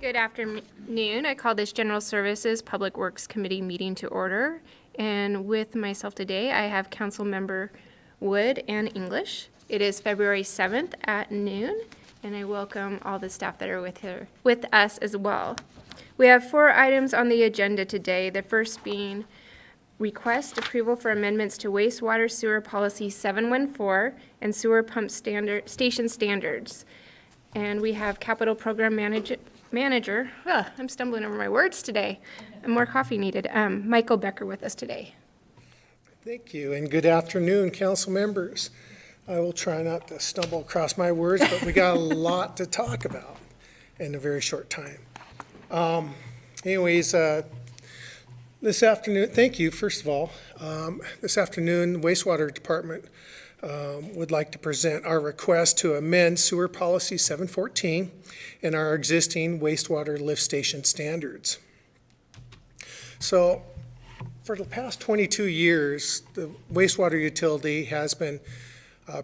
Good afternoon. I call this General Services Public Works Committee meeting to order. And with myself today, I have Council Member Wood and English. It is February 7th at noon, and I welcome all the staff that are with us as well. We have 4 items on the agenda today, the first being request approval for amendments to wastewater sewer policy 714 and sewer pump station standards. And we have capital program manager, I'm stumbling over my words today, and more coffee needed, Michael Becker with us today. Thank you, and good afternoon, council members. I will try not to stumble across my words, but we got a lot to talk about in a very short time. This afternoon, thank you, first of all. This afternoon, wastewater department would like to present our request to amend sewer policy 714 and our existing wastewater lift station standards. So for the past 22 years, the wastewater utility has been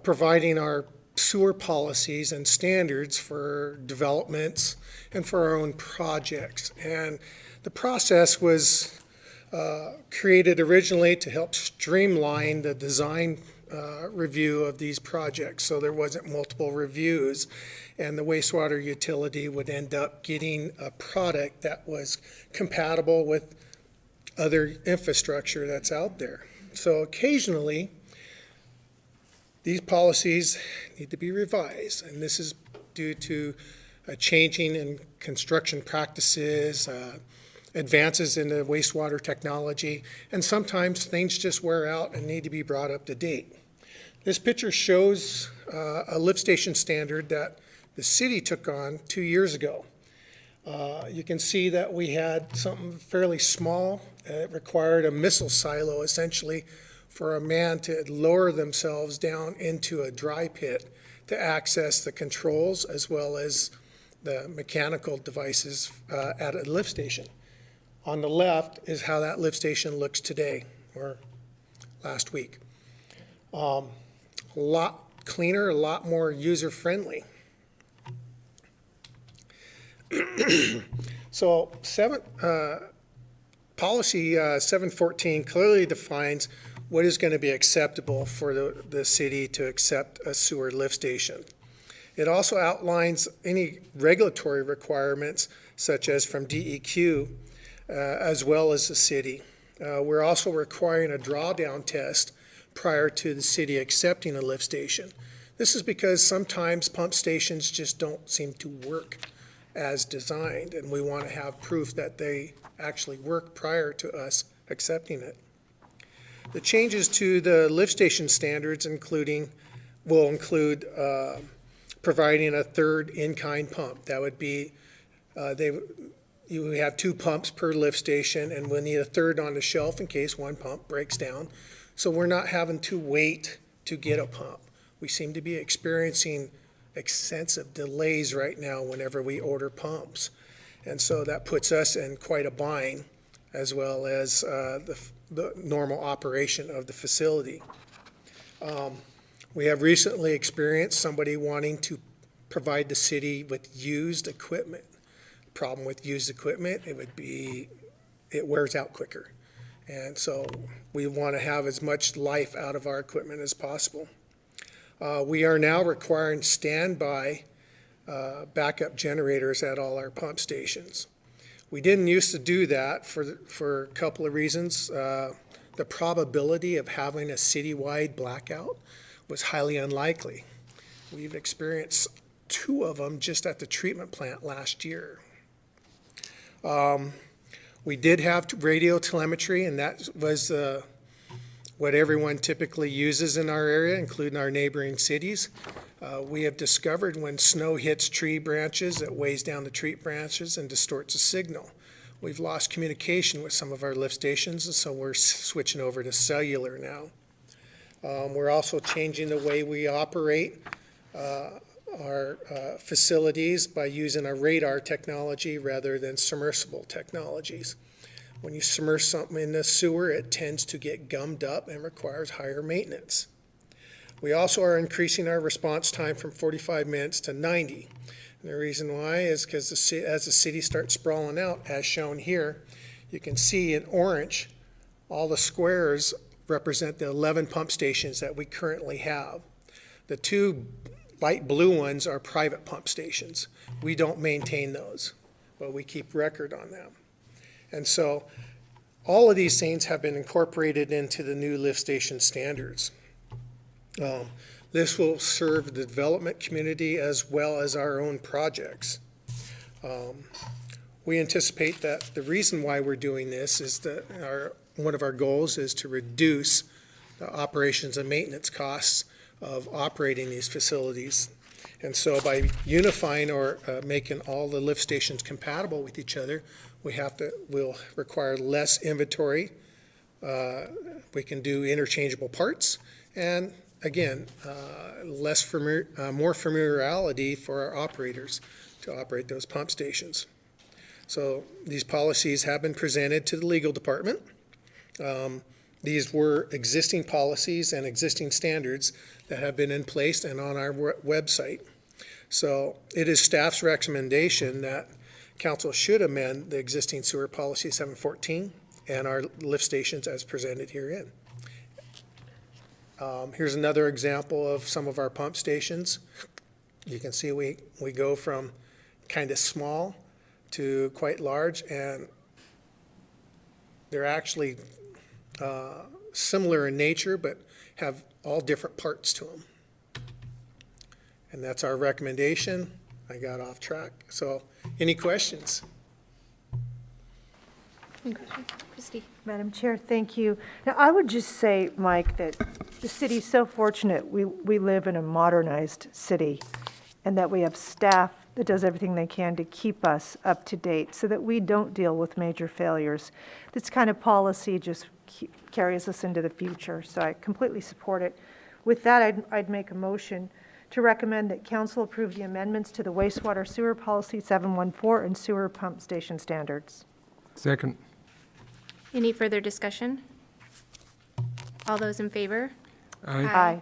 providing our sewer policies and standards for developments and for our own projects. And the process was created originally to help streamline the design review of these projects, so there wasn't multiple reviews, and the wastewater utility would end up getting a product that was compatible with other infrastructure that's out there. So occasionally, these policies need to be revised, and this is due to a changing in construction practices, advances in the wastewater technology, and sometimes things just wear out and need to be brought up to date. This picture shows a lift station standard that the city took on 2 years ago. You can see that we had something fairly small. It required a missile silo, essentially, for a man to lower themselves down into a dry pit to access the controls as well as the mechanical devices at a lift station. On the left is how that lift station looks today, or last week. A lot cleaner, a lot more user-friendly. So policy 714 clearly defines what is going to be acceptable for the city to accept a sewer lift station. It also outlines any regulatory requirements, such as from DEQ, as well as the city. We're also requiring a drawdown test prior to the city accepting a lift station. This is because sometimes pump stations just don't seem to work as designed, and we want to have proof that they actually work prior to us accepting it. The changes to the lift station standards will include providing a third in-kind pump. That would be, you have 2 pumps per lift station, and we'll need a third on the shelf in case one pump breaks down. So we're not having to wait to get a pump. We seem to be experiencing extensive delays right now whenever we order pumps. And so that puts us in quite a bind, as well as the normal operation of the facility. We have recently experienced somebody wanting to provide the city with used equipment. Problem with used equipment, it wears out quicker. And so we want to have as much life out of our equipment as possible. We are now requiring standby backup generators at all our pump stations. We didn't used to do that for a couple of reasons. The probability of having a citywide blackout was highly unlikely. We've experienced 2 of them just at the treatment plant last year. We did have radio telemetry, and that was what everyone typically uses in our area, including our neighboring cities. We have discovered when snow hits tree branches, it weighs down the tree branches and distorts the signal. We've lost communication with some of our lift stations, and so we're switching over to cellular now. We're also changing the way we operate our facilities by using a radar technology rather than submersible technologies. When you submerge something in the sewer, it tends to get gummed up and requires higher maintenance. We also are increasing our response time from 45 minutes to 90. And the reason why is because as the city starts sprawling out, as shown here, you can see in orange, all the squares represent the 11 pump stations that we currently have. The two light blue ones are private pump stations. We don't maintain those, but we keep record on them. And so all of these things have been incorporated into the new lift station standards. This will serve the development community as well as our own projects. We anticipate that the reason why we're doing this is that one of our goals is to reduce the operations and maintenance costs of operating these facilities. And so by unifying or making all the lift stations compatible with each other, we'll require less inventory. We can do interchangeable parts, and again, more familiarity for our operators to operate those pump stations. So these policies have been presented to the legal department. These were existing policies and existing standards that have been in place and on our website. So it is staff's recommendation that council should amend the existing sewer policy 714 and our lift stations as presented herein. Here's another example of some of our pump stations. You can see we go from kind of small to quite large, and they're actually similar in nature, but have all different parts to them. And that's our recommendation. I got off track. So, any questions? Any questions? Christie? Madam Chair, thank you. Now, I would just say, Mike, that the city's so fortunate we live in a modernized city, and that we have staff that does everything they can to keep us up to date so that we don't deal with major failures. This kind of policy just carries us into the future, so I completely support it. With that, I'd make a motion to recommend that council approve the amendments to the wastewater sewer policy 714 and sewer pump station standards. Second. Any further discussion? All those in favor? Aye. Aye.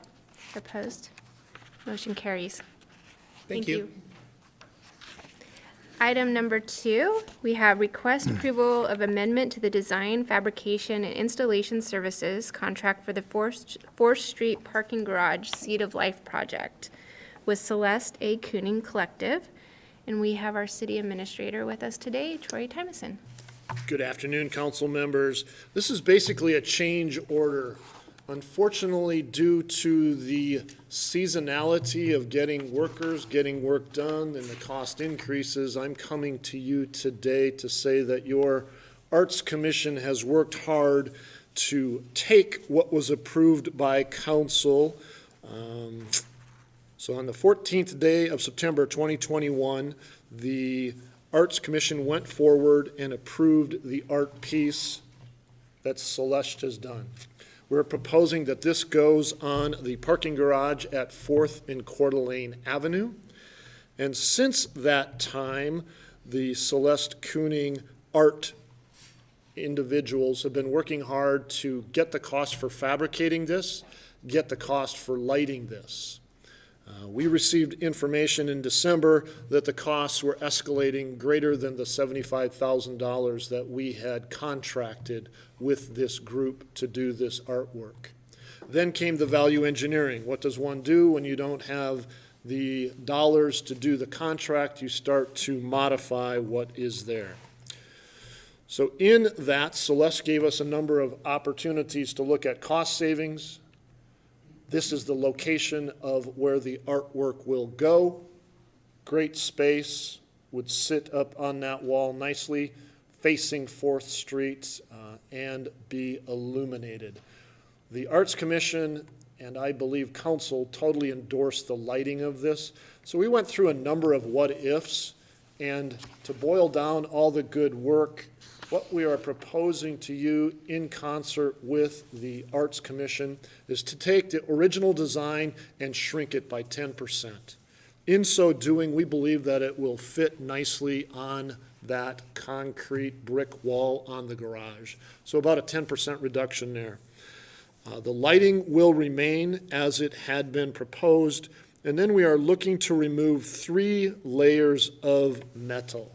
Opposed? Motion carries. Thank you. Item number 2, we have request approval of amendment to the design, fabrication, and installation services contract for the 4th Street Parking Garage Seed of Life project with Celeste A. Kooning Collective. And we have our city administrator with us today, Troy Timison. Good afternoon, council members. This is basically a change order. Unfortunately, due to the seasonality of getting workers, getting work done, and the cost increases, I'm coming to you today to say that your Arts Commission has worked hard to take what was approved by council. So on the 14th day of September 2021, the Arts Commission went forward and approved the art piece that Celeste has done. We're proposing that this goes on the parking garage at 4th and Coeur d'Alene Avenue. And since that time, the Celeste Kooning art individuals have been working hard to get the cost for fabricating this, get the cost for lighting this. We received information in December that the costs were escalating greater than the $75,000 that we had contracted with this group to do this artwork. Then came the value engineering. What does one do when you don't have the dollars to do the contract? You start to modify what is there. So in that, Celeste gave us a number of opportunities to look at cost savings. This is the location of where the artwork will go. Great space, would sit up on that wall nicely, facing 4th Street and be illuminated. The Arts Commission and I believe council totally endorsed the lighting of this. So we went through a number of what ifs, and to boil down all the good work, what we are proposing to you in concert with the Arts Commission is to take the original design and shrink it by 10%. In so doing, we believe that it will fit nicely on that concrete brick wall on the garage. So about a 10% reduction there. The lighting will remain as it had been proposed, And then we are looking to remove 3 layers of metal.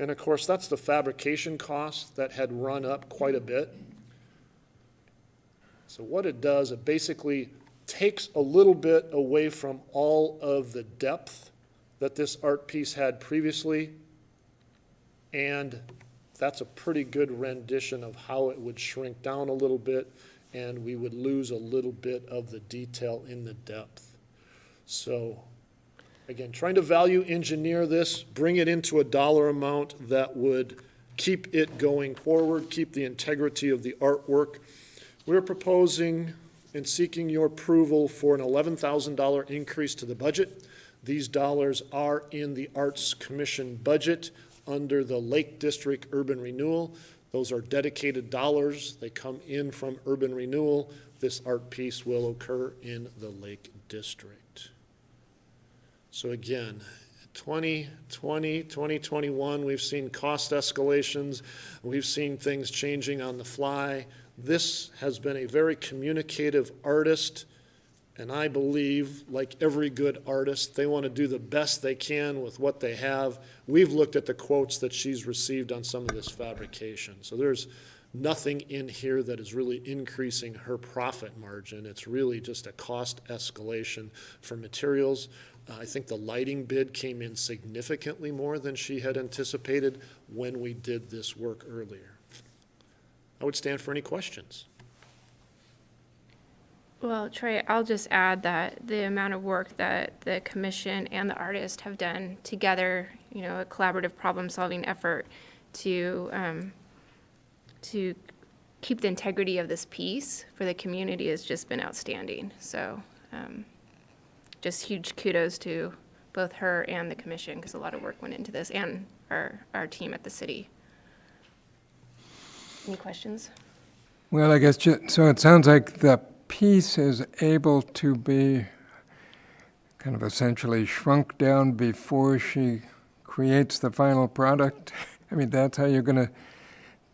And of course, that's the fabrication cost that had run up quite a bit. So what it does, it basically takes a little bit away from all of the depth that this art piece had previously. And that's a pretty good rendition of how it would shrink down a little bit, and we would lose a little bit of the detail in the depth. So, again, trying to value engineer this, bring it into a dollar amount that would keep it going forward, keep the integrity of the artwork. We're proposing and seeking your approval for an $11,000 increase to the budget. These dollars are in the Arts Commission budget under the Lake District Urban Renewal. Those are dedicated dollars. They come in from urban renewal. This art piece will occur in the Lake District. So again, 2020, 2021, we've seen cost escalations. We've seen things changing on the fly. This has been a very communicative artist, and I believe, like every good artist, they want to do the best they can with what they have. We've looked at the quotes that she's received on some of this fabrication. So there's nothing in here that is really increasing her profit margin. It's really just a cost escalation for materials. I think the lighting bid came in significantly more than she had anticipated when we did this work earlier. I would stand for any questions. Well, Troy, I'll just add that the amount of work that the commission and the artist have done together, you know, a collaborative problem-solving effort to keep the integrity of this piece for the community has just been outstanding. So just huge kudos to both her and the commission, because a lot of work went into this, and our team at the city. Any questions? Well, I guess, so it sounds like the piece is able to be kind of essentially shrunk down before she creates the final product. I mean, that's how you're going to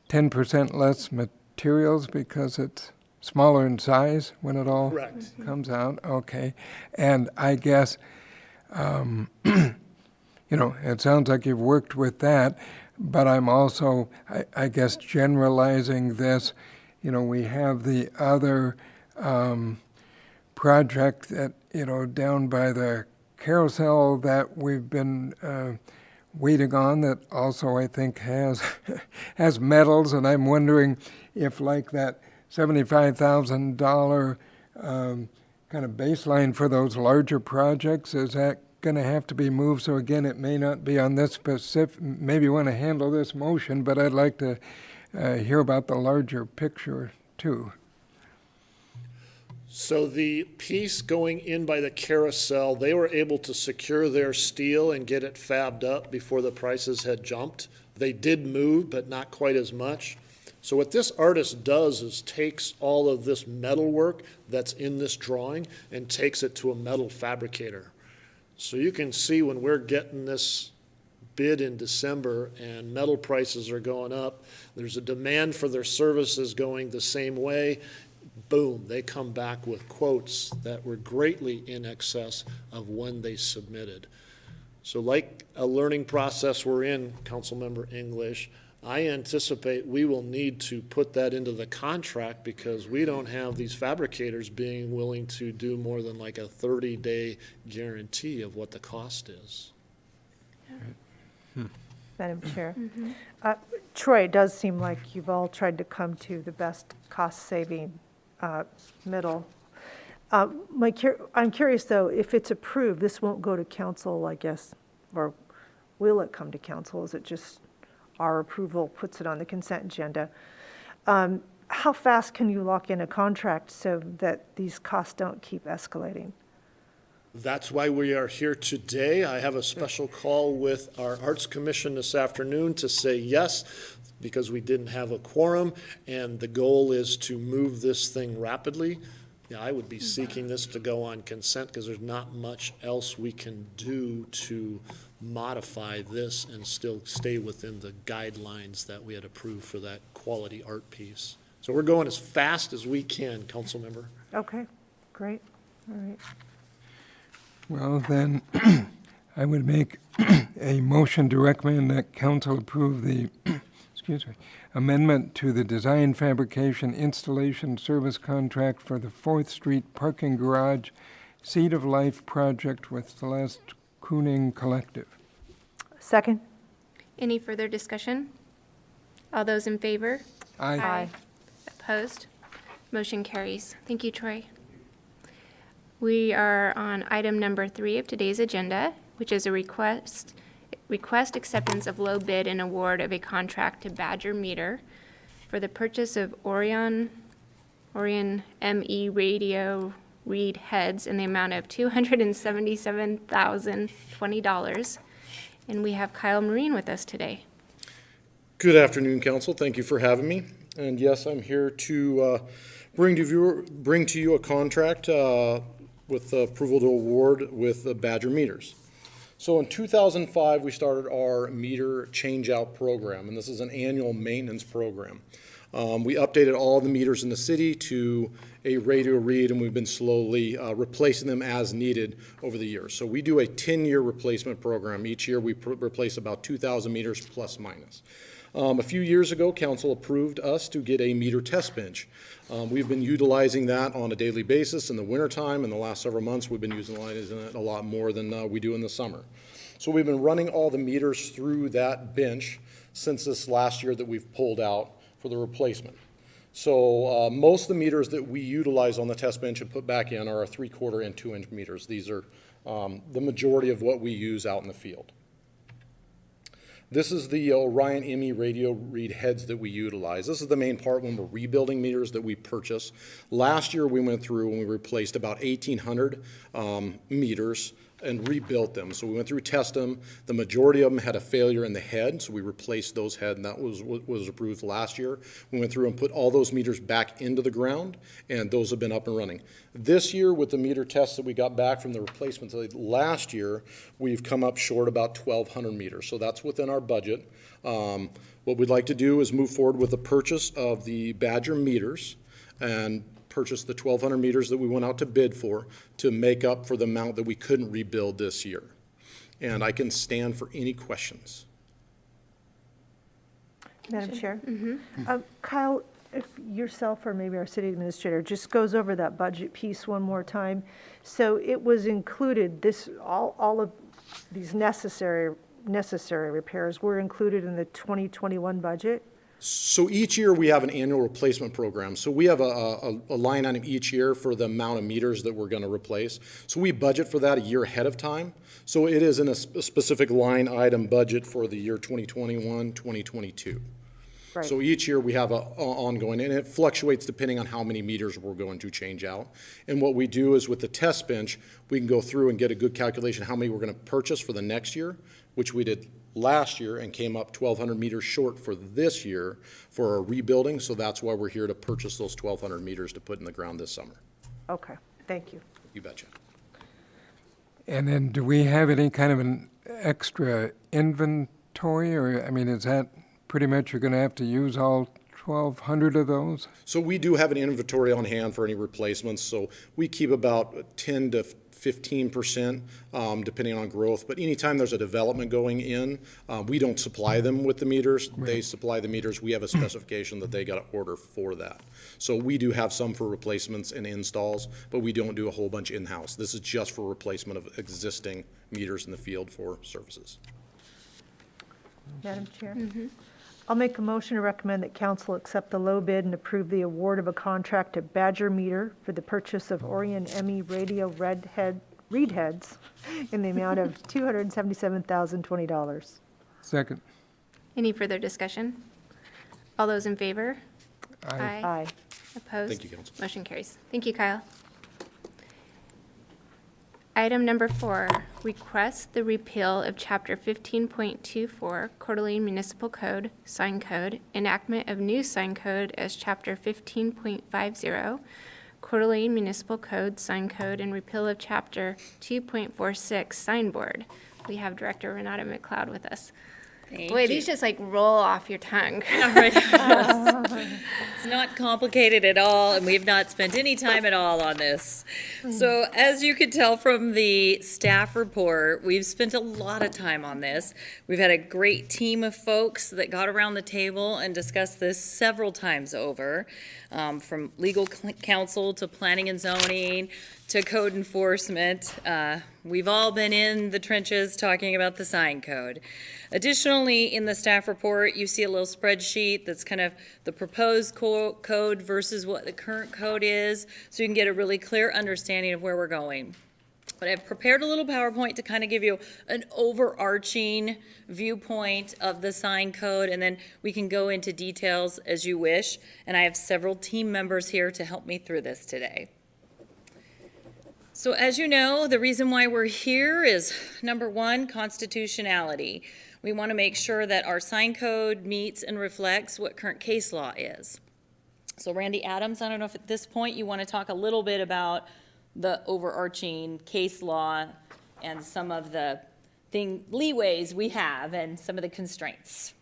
10% less materials because it's smaller in size when it all Correct. comes out. Okay. And I guess, you know, it sounds like you've worked with that, but I'm also, I guess, generalizing this. You know, we have the other project that, you know, down by the carousel that we've been waiting on that also, I think, has has medals, and I'm wondering if, like, that $75,000 kind of baseline for those larger projects, is that going to have to be moved? So again, it may not be on this specific, maybe you want to handle this motion, but I'd like to hear about the larger picture too. So the piece going in by the carousel, they were able to secure their steel and get it fabbed up before the prices had jumped. They did move, but not quite as much. So what this artist does is takes all of this metal work that's in this drawing and takes it to a metal fabricator. So you can see when we're getting this bid in December and metal prices are going up, there's a demand for their services going the same way. Boom, they come back with quotes that were greatly in excess of when they submitted. So like a learning process we're in, Councilmember English, I anticipate we will need to put that into the contract because we don't have these fabricators being willing to do more than like a 30-day guarantee of what the cost is. Madam Chair. Troy, it does seem like you've all tried to come to the best cost-saving middle. I'm curious, though, if it's approved, this won't go to council, I guess, or will it come to council? Is it just our approval puts it on the consent agenda? How fast can you lock in a contract so that these costs don't keep escalating? That's why we are here today. I have a special call with our Arts Commission this afternoon to say yes, because we didn't have a quorum, and the goal is to move this thing rapidly. Yeah, I would be seeking this to go on consent because there's not much else we can do to modify this and still stay within the guidelines that we had approved for that quality art piece. So we're going as fast as we can, Councilmember. Okay, great, all right. Well, then, I would make a motion to recommend that council approve the, excuse me, amendment to the design, fabrication, installation service contract for the 4th Street Parking Garage Seed of Life project with Celeste Kooning Collective. Second? Any further discussion? All those in favor? Aye. Opposed? Motion carries. Thank you, Troy. We are on item number 3 of today's agenda, which is a request acceptance of low bid and award of a contract to Badger Meter for the purchase of Orion ME radio read heads in the amount of $277,020. And we have Kyle Marine with us today. Good afternoon, council. Thank you for having me. And yes, I'm here to bring to you a contract with approval to award with the Badger Meters. So in 2005, we started our meter change-out program, and this is an annual maintenance program. We updated all the meters in the city to a radio read, and we've been slowly replacing them as needed over the years. So we do a 10-year replacement program. Each year, we replace about 2,000 meters plus minus. A few years ago, council approved us to get a meter test bench. We've been utilizing that on a daily basis in the wintertime. In the last several months, we've been utilizing it a lot more than we do in the summer. So we've been running all the meters through that bench since this last year that we've pulled out for the replacement. So most of the meters that we utilize on the test bench and put back in are our 3/4 and 2-inch meters. These are the majority of what we use out in the field. This is the Orion ME radio read heads that we utilize. This is the main part when we're rebuilding meters that we purchase. Last year we went through and we replaced about 1,800 meters and rebuilt them. So we went through, test them. The majority of them had a failure in the head, so we replaced those heads, and that was approved last year. We went through and put all those meters back into the ground, and those have been up and running. This year, with the meter tests that we got back from the replacements last year, we've come up short about 1,200 meters, so that's within our budget. What we'd like to do is move forward with the purchase of the Badger meters and purchase the 1,200 meters that we went out to bid for to make up for the amount that we couldn't rebuild this year. And I can stand for any questions. Madam Chair? Kyle, if yourself or maybe our city administrator just goes over that budget piece one more time. So it was included, all of these necessary repairs were included in the 2021 budget? So each year we have an annual replacement program. So we have a line item each year for the amount of meters that we're going to replace. So we budget for that a year ahead of time. So it is in a specific line item budget for the year 2021, 2022. Right. So each year we have a ongoing, and it fluctuates depending on how many meters we're going to change out. And what we do is with the test bench, we can go through and get a good calculation how many we're going to purchase for the next year, which we did last year and came up 1,200 meters short for this year for our rebuilding. So that's why we're here to purchase those 1,200 meters to put in the ground this summer. Okay, thank you. You betcha. And then do we have any kind of an extra inventory, or, I mean, is that pretty much you're going to have to use all 1,200 of those? So we do have an inventory on hand for any replacements. So we keep about 10 to 15%, depending on growth. But anytime there's a development going in, we don't supply them with the meters. Right. They supply the meters. We have a specification that they got to order for that. So we do have some for replacements and installs, but we don't do a whole bunch in-house. This is just for replacement of existing meters in the field for services. Madam Chair? I'll make a motion to recommend that council accept the low bid and approve the award of a contract to Badger Meter for the purchase of Orion ME radio read heads in the amount of $277,020. Second. Any further discussion? All those in favor? Aye. Opposed? Thank you, council. Motion carries. Thank you, Kyle. Item number 4, request the repeal of Chapter 15.24 Coeur d'Alene Municipal Code, Sign Code, enactment of new sign code as Chapter 15.50 Coeur d'Alene Municipal Code, Sign Code, and repeal of Chapter 2.46 Sign Board. We have Director Renata McLeod with us. Boy, these just like roll off your tongue. It's not complicated at all, and we've not spent any time at all on this. So as you could tell from the staff report, we've spent a lot of time on this. We've had a great team of folks that got around the table and discussed this several times over, from legal counsel to planning and zoning to code enforcement. We've all been in the trenches talking about the sign code. Additionally, in the staff report, you see a little spreadsheet that's kind of the proposed code versus what the current code is, so you can get a really clear understanding of where we're going. But I've prepared a little PowerPoint to kind of give you an overarching viewpoint of the sign code, and then we can go into details as you wish. And I have several team members here to help me through this today. So as you know, the reason why we're here is, number one, constitutionality. We want to make sure that our sign code meets and reflects what current case law is. So Randy Adams, I don't know if at this point you want to talk a little bit about the overarching case law and some of the leeways we have and some of the constraints.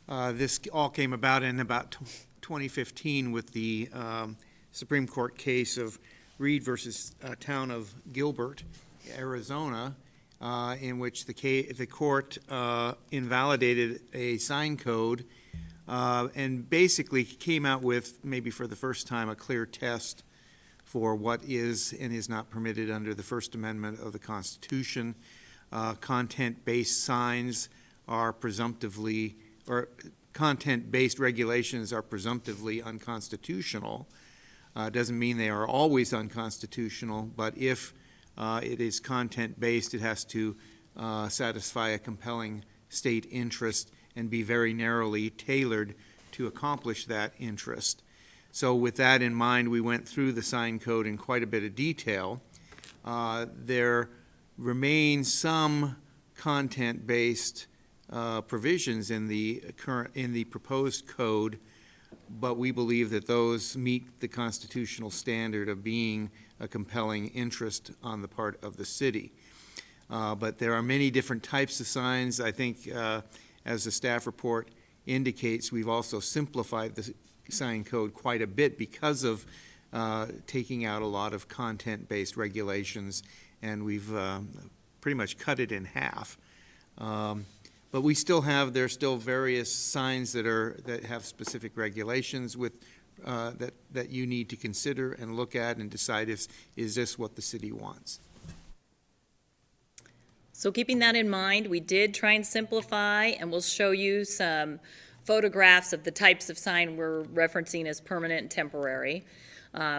This all came about in about 2015 with the Supreme Court case of Reed versus Town of Gilbert, Arizona, in which the court invalidated a sign code and basically came out with, maybe for the first time, a clear test for what is and is not permitted under the First Amendment of the Constitution. Content-based signs are presumptively, or content-based regulations are presumptively unconstitutional. Doesn't mean they are always unconstitutional, but if it is content-based, it has to satisfy a compelling state interest and be very narrowly tailored to accomplish that interest. So with that in mind, we went through the sign code in quite a bit of detail. There remain some content-based provisions in the proposed code, but we believe that those meet the constitutional standard of being a compelling interest on the part of the city. But there are many different types of signs. I think, as the staff report indicates, we've also simplified the sign code quite a bit because of taking out a lot of content-based regulations, and we've pretty much cut it in half. But we still have, there's still various signs that have specific regulations with that you need to consider and look at and decide is this what the city wants. So keeping that in mind, we did try and simplify, and we'll show you some photographs of the types of sign we're referencing as permanent and temporary.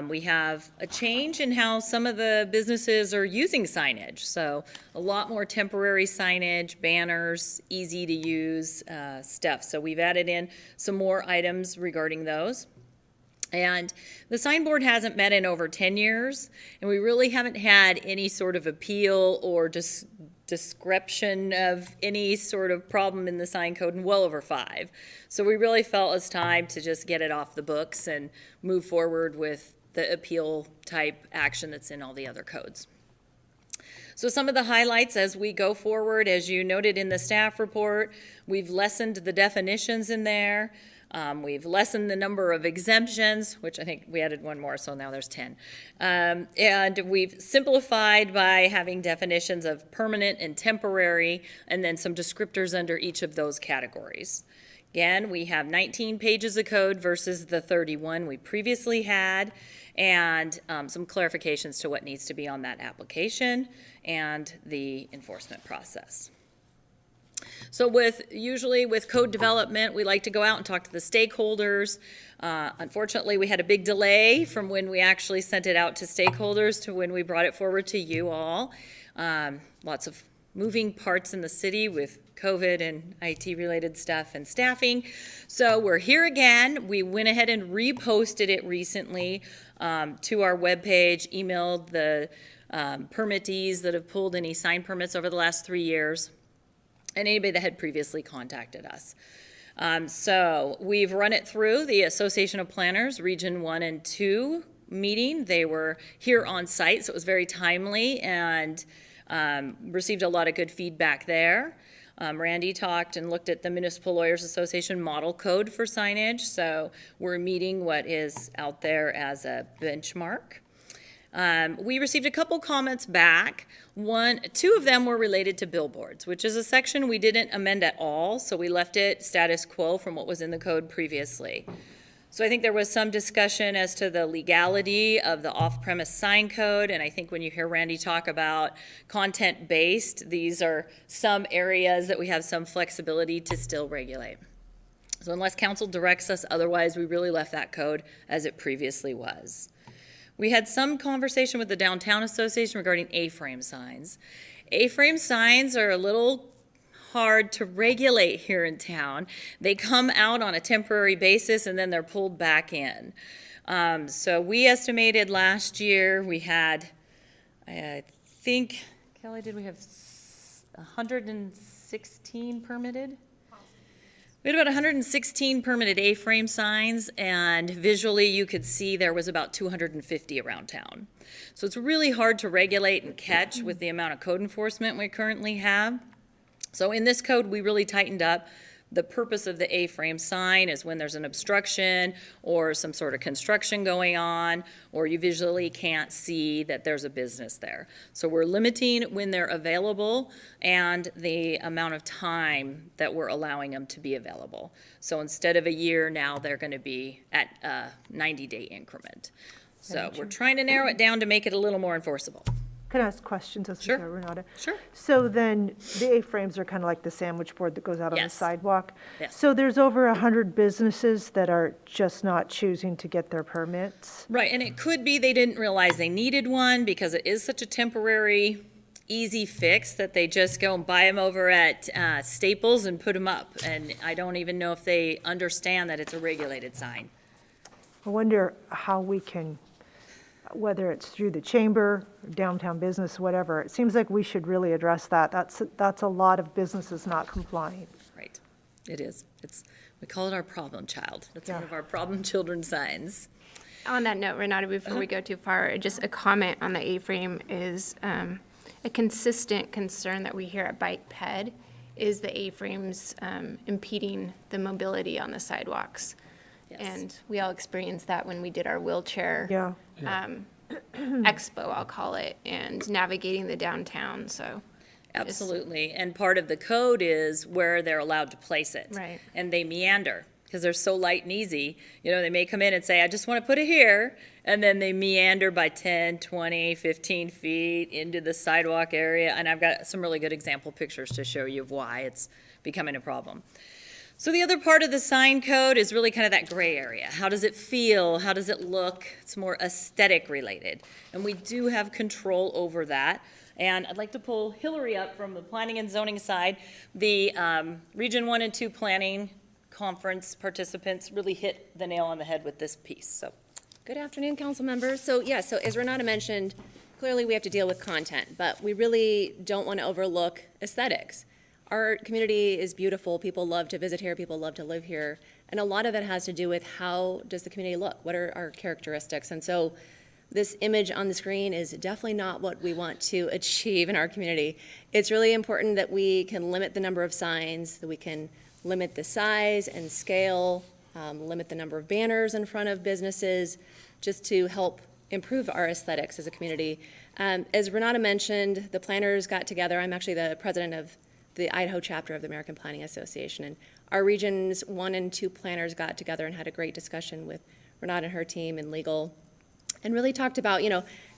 We have a change in how some of the businesses are using signage. So a lot more temporary signage, banners, easy to use stuff. So we've added in some more items regarding those. And the sign board hasn't met in over 10 years, and we really haven't had any sort of appeal or description of any sort of problem in the sign code in well over 5. So we really felt it's time to just get it off the books and move forward with the appeal type action that's in all the other codes. So some of the highlights as we go forward, as you noted in the staff report, we've lessened the definitions in there. We've lessened the number of exemptions, which I think we added one more, so now there's 10. And we've simplified by having definitions of permanent and temporary, and then some descriptors under each of those categories. Again, we have 19 pages of code versus the 31 we previously had, and some clarifications to what needs to be on that application and the enforcement process. So usually with code development, we like to go out and talk to the stakeholders. Unfortunately, we had a big delay from when we actually sent it out to stakeholders to when we brought it forward to you all. Lots of moving parts in the city with COVID and IT-related stuff and staffing. So we're here again. We went ahead and reposted it recently to our webpage, emailed the permittees that have pulled any sign permits over the last 3 years, and anybody that had previously contacted us. So we've run it through the Association of Planners, Region 1 and 2 meeting. They were here on site, so it was very timely, and Received a lot of good feedback there. Randy talked and looked at the Municipal Lawyers Association model code for signage, so we're meeting what is out there as a benchmark. We received a couple comments back. Two of them were related to billboards, which is a section we didn't amend at all, so we left it status quo from what was in the code previously. So I think there was some discussion as to the legality of the off-premise sign code, and I think when you hear Randy talk about content-based, these are some areas that we have some flexibility to still regulate. So unless council directs us otherwise, we really left that code as it previously was. We had some conversation with the Downtown Association regarding A-frame signs. A-frame signs are a little hard to regulate here in town. They come out on a temporary basis and then they're pulled back in. So we estimated last year we had, I think, Kelly, did we have 116 permitted? We had about 116 permitted A-frame signs, and visually you could see there was about 250 around town. So it's really hard to regulate and catch with the amount of code enforcement we currently have. So in this code, we really tightened up. The purpose of the A-frame sign is when there's an obstruction or some sort of construction going on, or you visually can't see that there's a business there. So we're limiting when they're available and the amount of time that we're allowing them to be available. So instead of a year, now they're going to be at a 90-day increment. So we're trying to narrow it down to make it a little more enforceable. Can I ask questions of Sure. Renata? Sure. So then, the A-frames are kind of like the sandwich board that goes out on the Yes. sidewalk? Yes. So there's over 100 businesses that are just not choosing to get their permits? Right, and it could be they didn't realize they needed one because it is such a temporary, easy fix that they just go and buy them over at Staples and put them up. And I don't even know if they understand that it's a regulated sign. I wonder how we can, whether it's through the chamber, downtown business, whatever, it seems like we should really address that. That's a lot of businesses not complying. Right, it is. We call it our problem child. That's one Yeah. of our problem children signs. On that note, Renata, before we go too far, just a comment on the A-frame is a consistent concern that we hear at Bike Ped is the A-frames impeding the mobility on the sidewalks. Yes. And we all experienced that when we did our wheelchair Yeah. expo, I'll call it, and navigating the downtown, so. Absolutely, and part of the code is where they're allowed to place it. Right. And they meander, because they're so light and easy. You know, they may come in and say, I just want to put it here, and then they meander by 10, 20, 15 feet into the sidewalk area, and I've got some really good example pictures to show you of why it's becoming a problem. So the other part of the sign code is really kind of that gray area. How does it feel? How does it look? It's more aesthetic related. And we do have control over that. And I'd like to pull Hillary up from the planning and zoning side. The Region 1 and 2 planning conference participants really hit the nail on the head with this piece. So, Good afternoon, council members. So as Renata mentioned, clearly we have to deal with content, but we really don't want to overlook aesthetics. Our community is beautiful. People love to visit here. People love to live here. And a lot of it has to do with how does the community look? What are our characteristics? And so this image on the screen is definitely not what we want to achieve in our community. It's really important that we can limit the number of signs, that we can limit the size and scale, limit the number of banners in front of businesses, just to help improve our aesthetics as a community. As Renata mentioned, the planners got together. I'm actually the president of the Idaho chapter of the American Planning Association, and our Regions 1 and 2 planners got together and had a great discussion with Renata and her team and legal, and really talked about,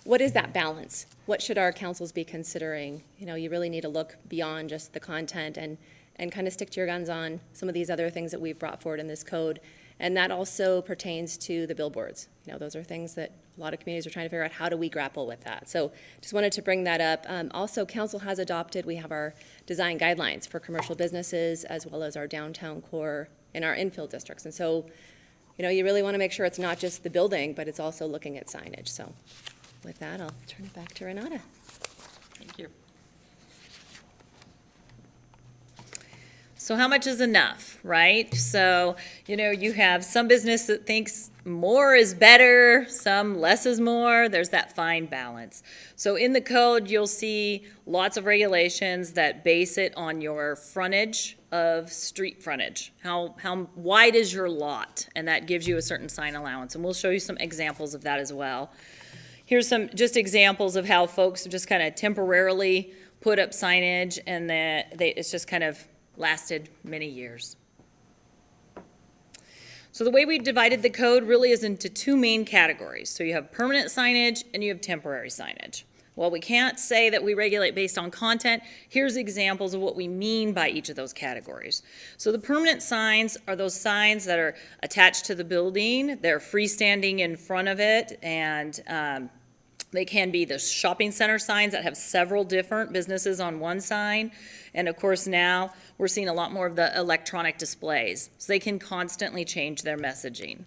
what is that balance? What should our councils be considering? You really need to look beyond just the content and kind of stick to your guns on some of these other things that we've brought forward in this code. And that also pertains to the billboards. Those are things that a lot of communities are trying to figure out, how do we grapple with that? So just wanted to bring that up. Also, council has adopted, we have our design guidelines for commercial businesses as well as our downtown core and our infill districts. And so, you really want to make sure it's not just the building, but it's also looking at signage. So with that, I'll turn it back to Renata. thank you. So how much is enough, right? So, you have some business that thinks more is better, some less is more. There's that fine balance. So in the code, you'll see lots of regulations that base it on your frontage of street frontage. How wide is your lot? And that gives you a certain sign allowance. And we'll show you some examples of that as well. Here's some just examples of how folks just kind of temporarily put up signage, and it's just kind of lasted many years. So the way we've divided the code really is into two main categories. So you have permanent signage and you have temporary signage. While we can't say that we regulate based on content, here's examples of what we mean by each of those categories. So the permanent signs are those signs that are attached to the building. They're freestanding in front of it, and they can be the shopping center signs that have several different businesses on one sign. And of course now we're seeing a lot more of the electronic displays, so they can constantly change their messaging.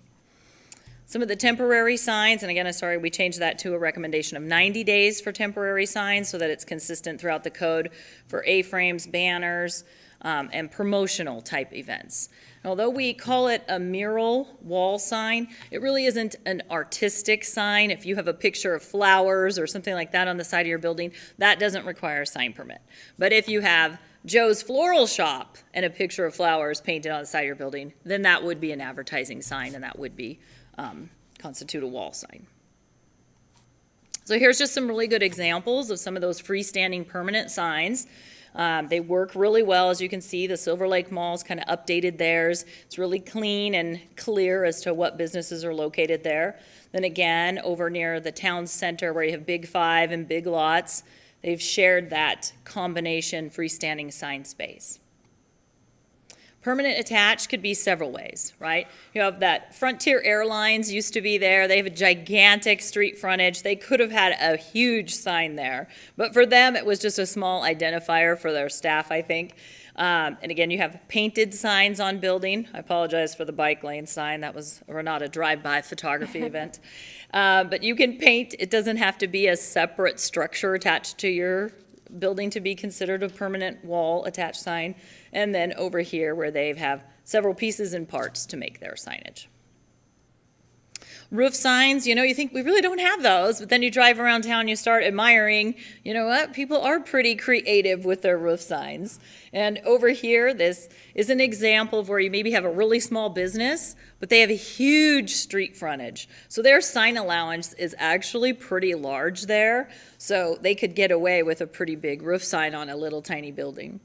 Some of the temporary signs, and again, I'm sorry, we changed that to a recommendation of 90 days for temporary signs so that it's consistent throughout the code for AFrames, banners, and promotional type events. Although we call it a mural wall sign, it really isn't an artistic sign. If you have a picture of flowers or something like that on the side of your building, that doesn't require a sign permit. But if you have Joe's Floral Shop and a picture of flowers painted on the side of your building, then that would be an advertising sign, and that would be constitute a wall sign. So here's just some really good examples of some of those freestanding permanent signs. They work really well. As you can see, the Silver Lake Mall's kind of updated theirs. It's really clean and clear as to what businesses are located there. Then again, over near the town center where you have Big Five and Big Lots, they've shared that combination freestanding sign space. Permanent attached could be several ways, right? You have that Frontier Airlines used to be there. They have a gigantic street frontage. They could have had a huge sign there. But for them, it was just a small identifier for their staff, I think. And again, you have painted signs on building. I apologize for the bike lane sign. That was not a drive-by photography event. But you can paint. It doesn't have to be a separate structure attached to your building to be considered a permanent wall attached sign. And then over here where they have several pieces and parts to make their signage. Roof signs, you think we really don't have those, but then you drive around town, you start admiring, you know what, people are pretty creative with their roof signs. And over here, this is an example of where you maybe have a really small business, but they have a huge street frontage. So their sign allowance is actually pretty large there, so they could get away with a pretty big roof sign on a little tiny building.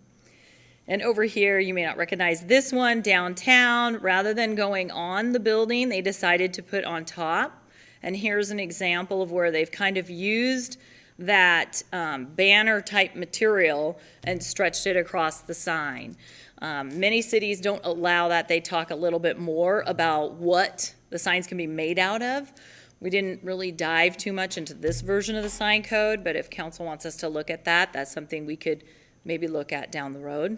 And over here, you may not recognize this one downtown. Rather than going on the building, they decided to put on top. And here's an example of where they've kind of used that banner type material and stretched it across the sign. Many cities don't allow that. They talk a little bit more about what the signs can be made out of. We didn't really dive too much into this version of the sign code, but if council wants us to look at that, that's something we could maybe look at down the road.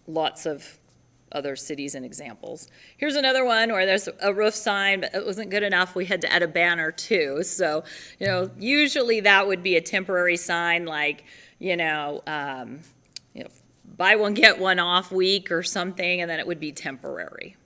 Lots of other cities and examples. Here's another one where there's a roof sign, but it wasn't good enough. We had to add a banner too. So, usually that would be a temporary sign like, buy one, get one off week or something, and then it would be temporary.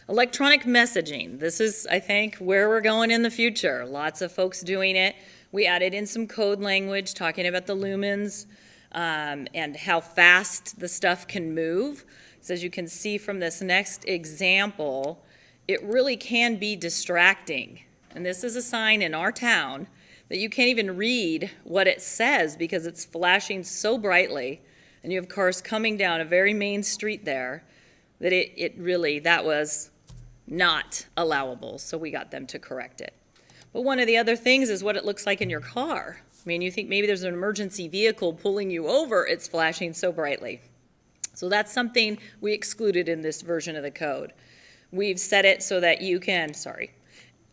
Electronic messaging. This is, I think, where we're going in the future. Lots of folks doing it. We added in some code language talking about the lumens, and how fast the stuff can move. So as you can see from this next example, it really can be distracting. And this is a sign in our town that you can't even read what it says because it's flashing so brightly. And you have cars coming down a very main street there that that was not allowable. So we got them to correct it. But one of the other things is what it looks like in your car. I mean, you think maybe there's an emergency vehicle pulling you over, it's flashing so brightly. So that's something we excluded in this version of the code. We've set it so that you can,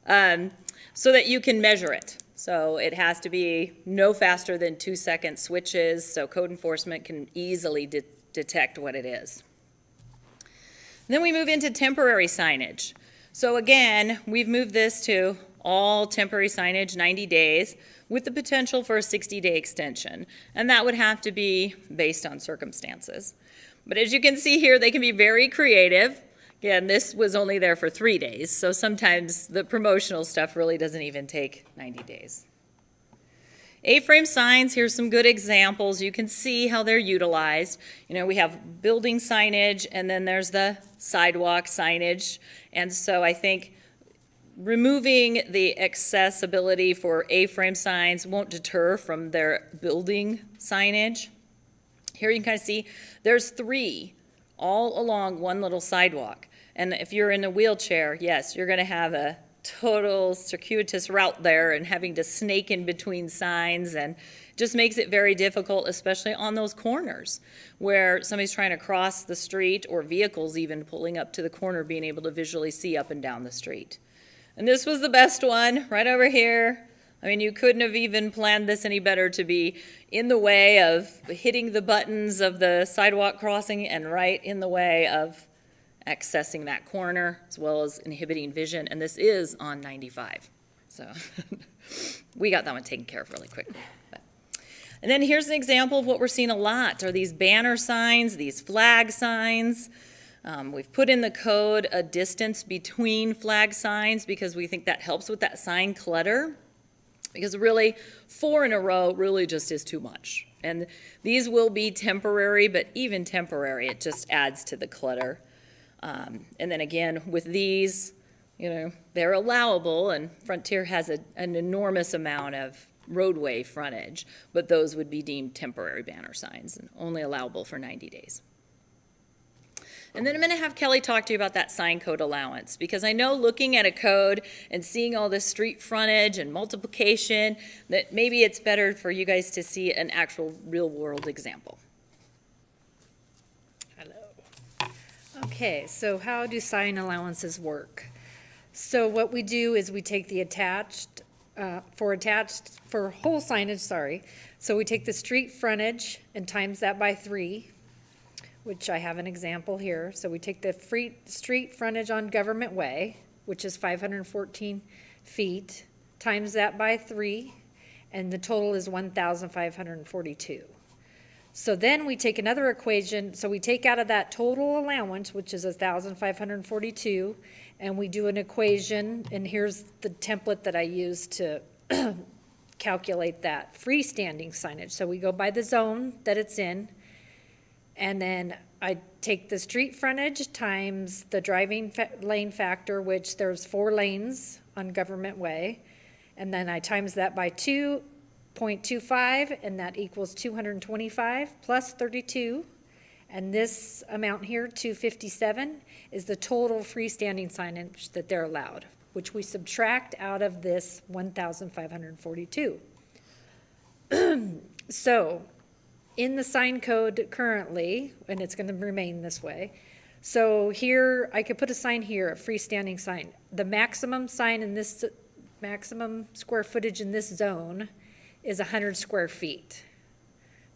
measure it. So it has to be no faster than 2-second switches, so code enforcement can easily detect what it is. And then we move into temporary signage. So again, we've moved this to all temporary signage, 90 days, with the potential for a 60-day extension. And that would have to be based on circumstances. But as you can see here, they can be very creative. Again, this was only there for 3 days, so sometimes the promotional stuff really doesn't even take 90 days. A-frame signs, here's some good examples. You can see how they're utilized. You know, we have building signage, and then there's the sidewalk signage. And so I think removing the accessibility for A-frame signs won't deter from their building signage. Here you can kind of see there's 3 all along one little sidewalk. And if you're in a wheelchair, yes, you're going to have a total circuitous route there and having to snake in between signs, and just makes it very difficult, especially on those corners where somebody's trying to cross the street, or vehicles even pulling up to the corner, being able to visually see up and down the street. And this was the best one right over here. I mean, you couldn't have even planned this any better to be in the way of hitting the buttons of the sidewalk crossing and right in the way of accessing that corner, as well as inhibiting vision. And this is on 95. So we got that one taken care of really quickly. And then here's an example of what we're seeing a lot are these banner signs, these flag signs. We've put in the code a distance between flag signs because we think that helps with that sign clutter. Because really, 4 in a row really just is too much. And these will be temporary, but even temporary, it just adds to the clutter. And then again, with these, you know, they're allowable, and Frontier has an enormous amount of roadway frontage, but those would be deemed temporary banner signs and only allowable for 90 days. And then I'm going to have Kelly talk to you about that sign code allowance, because I know looking at a code and seeing all this street frontage and multiplication, that maybe it's better for you guys to see an actual real-world example. Okay, so how do sign allowances work? So what we do is we take the for whole signage, so we take the street frontage and times that by 3, which I have an example here. So we take the street frontage on Government Way, which is 514 feet, times that by 3, and the total is 1,542. So then we take another equation, so we take out of that total allowance, which is 1,542, and we do an equation, and here's the template that I use to calculate that freestanding signage. So we go by the zone that it's in, and then I take the street frontage times the driving lane factor, which there's 4 lanes on Government Way, and then I times that by 2.25, and that equals 225 plus 32, and this amount here, 257, is the total freestanding signage that they're allowed, which we subtract out of this 1,542. So in the sign code currently, and it's going to remain this way, so here I could put a sign here, a freestanding sign. The maximum sign in this, maximum square footage in this zone is 100 square feet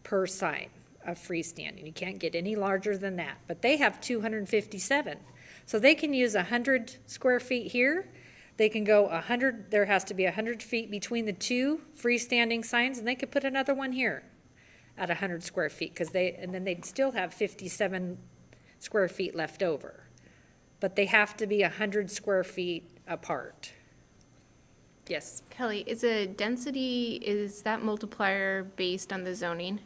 per sign of freestanding. You can't get any larger than that, but they have 257. So they can use 100 square feet here. They can go 100, there has to be 100 feet between the 2 freestanding signs, and they could put another one here at 100 square feet, and then they'd still have 57 square feet left over. But they have to be 100 square feet apart. Yes. Kelly, is is that multiplier based on the zoning?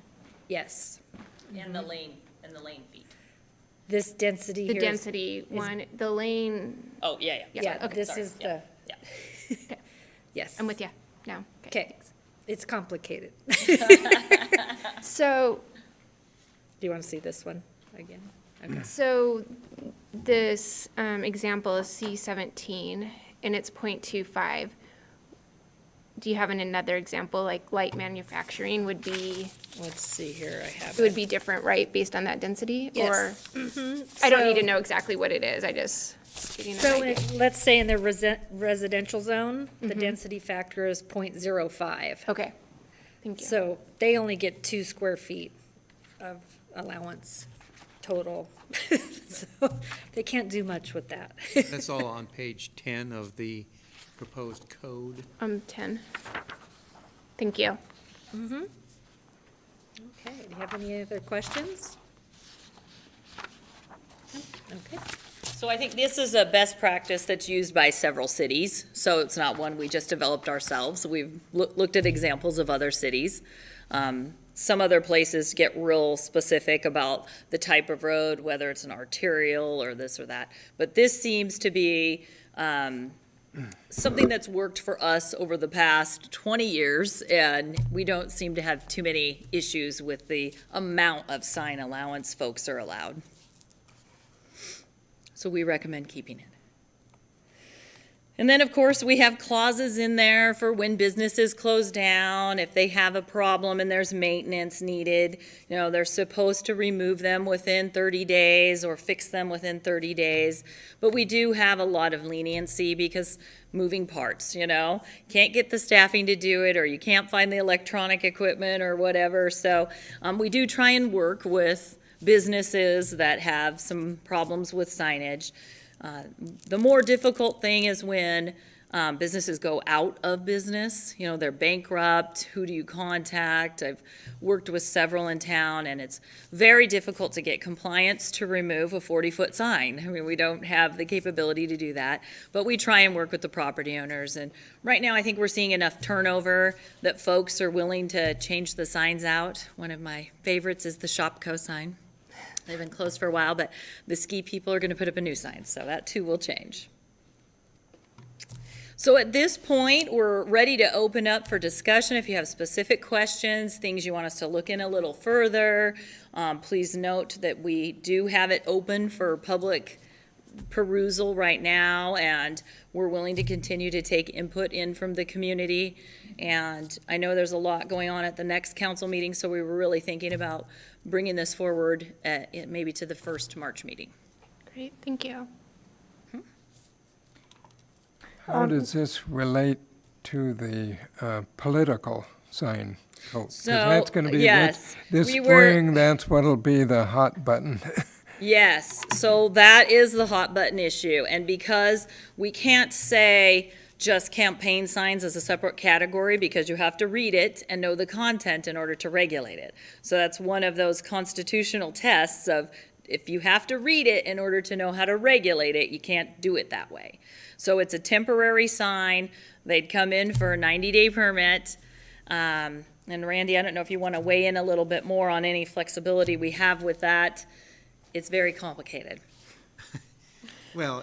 Yes. And the lane feet. This density The here. density one, the lane, Oh, yeah. Yeah, okay, this sorry, is yeah, the. yeah. Yes. I'm with you now. Okay. It's complicated. So, Do you want to see this one again? Okay. so this example is C17, and it's 0.25. Do you have another example, like light manufacturing would be, Let's see here, I have it would be different, right, based on that density? Yes. Or, I don't need to So- know exactly what it is, I just getting an So idea. let's say in the residential zone, the density factor is 0.05. Okay, thank you. So they only get 2 square feet of allowance total. So they can't do much with that. That's all on page 10 of the proposed code. 10. Thank you. Okay, do you have any other questions? No? Okay. So I think this is a best practice that's used by several cities, so it's not one we just developed ourselves. We've looked at examples of other cities. Some other places get real specific about the type of road, whether it's an arterial or this or that. But this seems to be something that's worked for us over the past 20 years, and we don't seem to have too many issues with the amount of sign allowance folks are allowed. So we recommend keeping it. And then, of course, we have clauses in there for when businesses close down, if they have a problem and there's maintenance needed. You know, they're supposed to remove them within 30 days or fix them within 30 days. But we do have a lot of leniency because moving parts, you know. Can't get the staffing to do it, or you can't find the electronic equipment or whatever. So we do try and work with businesses that have some problems with signage. The more difficult thing is when businesses go out of business. You know, they're bankrupt. Who do you contact? I've worked with several in town, and it's very difficult to get compliance to remove a 40-foot sign. I mean, we don't have the capability to do that, but we try and work with the property owners. And right now, I think we're seeing enough turnover that folks are willing to change the signs out. One of my favorites is the Shopco sign. They've been closed for a while, but the ski people are going to put up a new sign, so that too will change. So at this point, we're ready to open up for discussion. If you have specific questions, things you want us to look in a little further, please note that we do have it open for public perusal right now, and we're willing to continue to take input in from the community. And I know there's a lot going on at the next council meeting, so we were really thinking about bringing this forward maybe to the first March meeting. Great, thank you. How does this relate to the political sign vote? 'Cause So, that's going to be yes, this we were- spring. That's what'll be the hot button. Yes, so that is the hot button issue, and because we can't say just campaign signs as a separate category, because you have to read it and know the content in order to regulate it. So that's one of those constitutional tests of, if you have to read it in order to know how to regulate it, you can't do it that way. So it's a temporary sign. They'd come in for a 90-day permit. And Randy, I don't know if you want to weigh in a little bit more on any flexibility we have with that. It's very complicated. Well,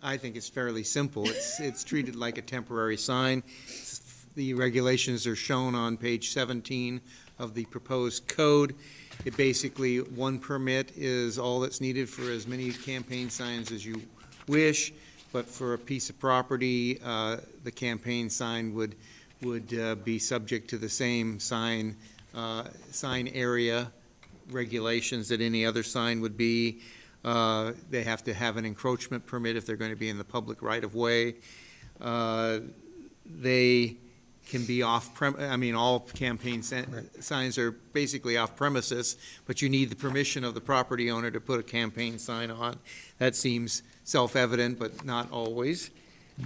I think it's fairly simple. It's treated like a temporary sign. The regulations are shown on page 17 of the proposed code. It basically, one permit is all that's needed for as many campaign signs as you wish, but for a piece of property, the campaign sign would be subject to the same sign area regulations that any other sign would be. They have to have an encroachment permit if they're going to be in the public right-of-way. They can be all campaign signs are basically off premises, but you need the permission of the property owner to put a campaign sign on. That seems self-evident, but not always.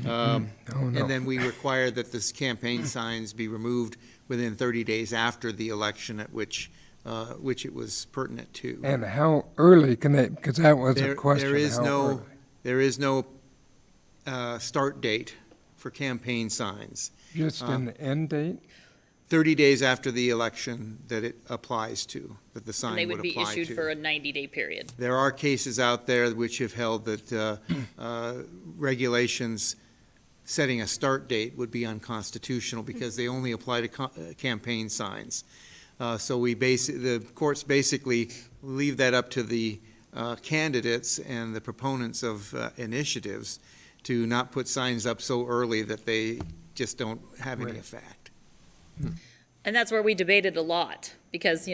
Oh, no. And then we require that this campaign signs be removed within 30 days after the election at which it was pertinent to. And how early can they, because that was a question. There is how no, early? there is no start date for campaign signs. Just an end date? 30 days after the election that it applies to, that the And sign they would would be apply to. issued for a 90-day period. There are cases out there which have held that regulations setting a start date would be unconstitutional because they only apply to campaign signs. So the courts basically leave that up to the candidates and the proponents of initiatives to not put signs up so early that they just don't have any effect. And that's where we debated a lot, because,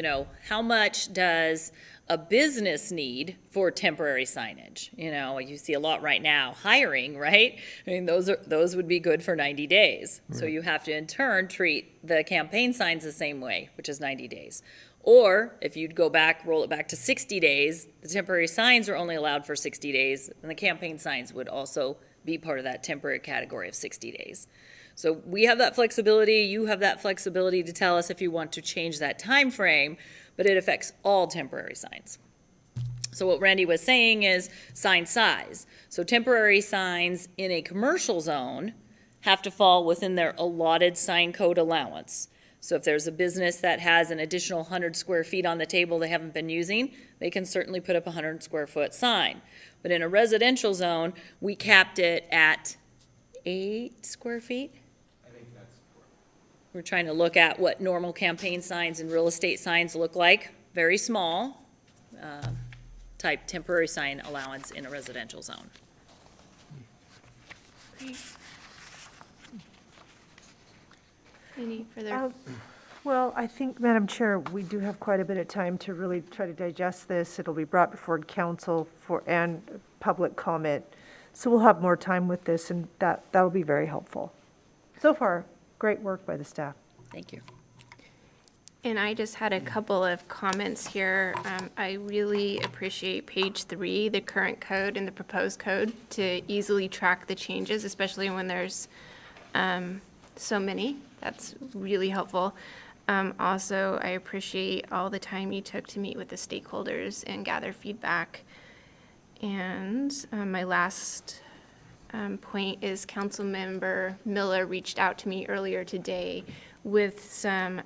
how much does a business need for temporary signage? You see a lot right now, hiring, right? I mean, those would be good for 90 days. So you have to in turn treat the campaign signs the same way, which is 90 days. Or if you'd roll it back to 60 days, the temporary signs are only allowed for 60 days, and the campaign signs would also be part of that temporary category of 60 days. So we have that flexibility, you have that flexibility to tell us if you want to change that time frame, but it affects all temporary signs. So what Randy was saying is sign size. So temporary signs in a commercial zone have to fall within their allotted sign code allowance. So if there's a business that has an additional 100 square feet on the table they haven't been using, they can certainly put up a 100 square foot sign. But in a residential zone, we capped it at 8 square feet? We're trying to look at what normal campaign signs and real estate signs look like, very small, type temporary sign allowance in a residential zone. Any further? Well, I think, Madam Chair, we do have quite a bit of time to really try to digest this. It'll be brought before council and public comment. So we'll have more time with this, and that'll be very helpful. So far, great work by the staff. Thank you. And I just had a couple of comments here. I really appreciate page 3, the current code and the proposed code, to easily track the changes, especially when there's so many. That's really helpful. Also, I appreciate all the time you took to meet with the stakeholders and gather feedback. And my last point is Councilmember Miller reached out to me earlier today with some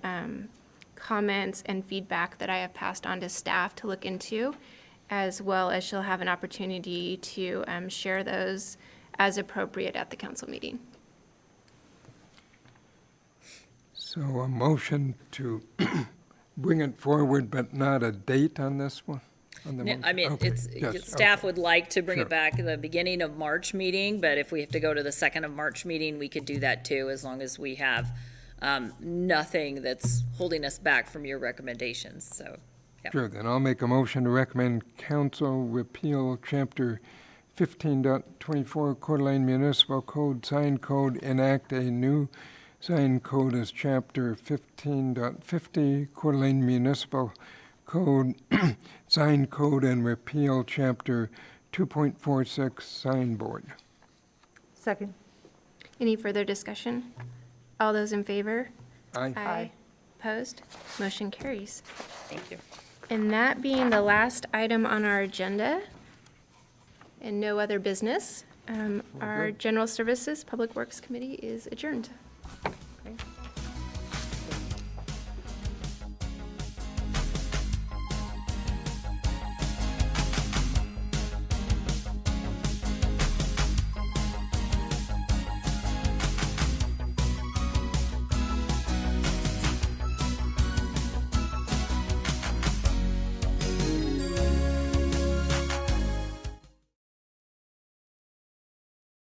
comments and feedback that I have passed on to staff to look into, as well as she'll have an opportunity to share those as appropriate at the council meeting. So a motion to bring it forward, but not a date on this one? On the No, I motion? mean, Okay, it's, yes, staff okay. would like to bring Sure. it back at the beginning of March meeting, but if we have to go to the 2nd of March meeting, we could do that too, as long as we have nothing that's holding us back from your recommendations, so. yeah. Sure, then I'll make a motion to recommend council repeal Chapter 15.24 Coeur d'Alene Municipal Code, Sign Code, enact a new sign code as Chapter 15.50 Coeur d'Alene Municipal Code, Sign Code, and repeal Chapter 2.46 Sign Board. Second. Any further discussion? All those in favor? Aye. Opposed? Motion carries. Thank you. And that being the last item on our agenda, and no other business, our General Services Public Works Committee is adjourned.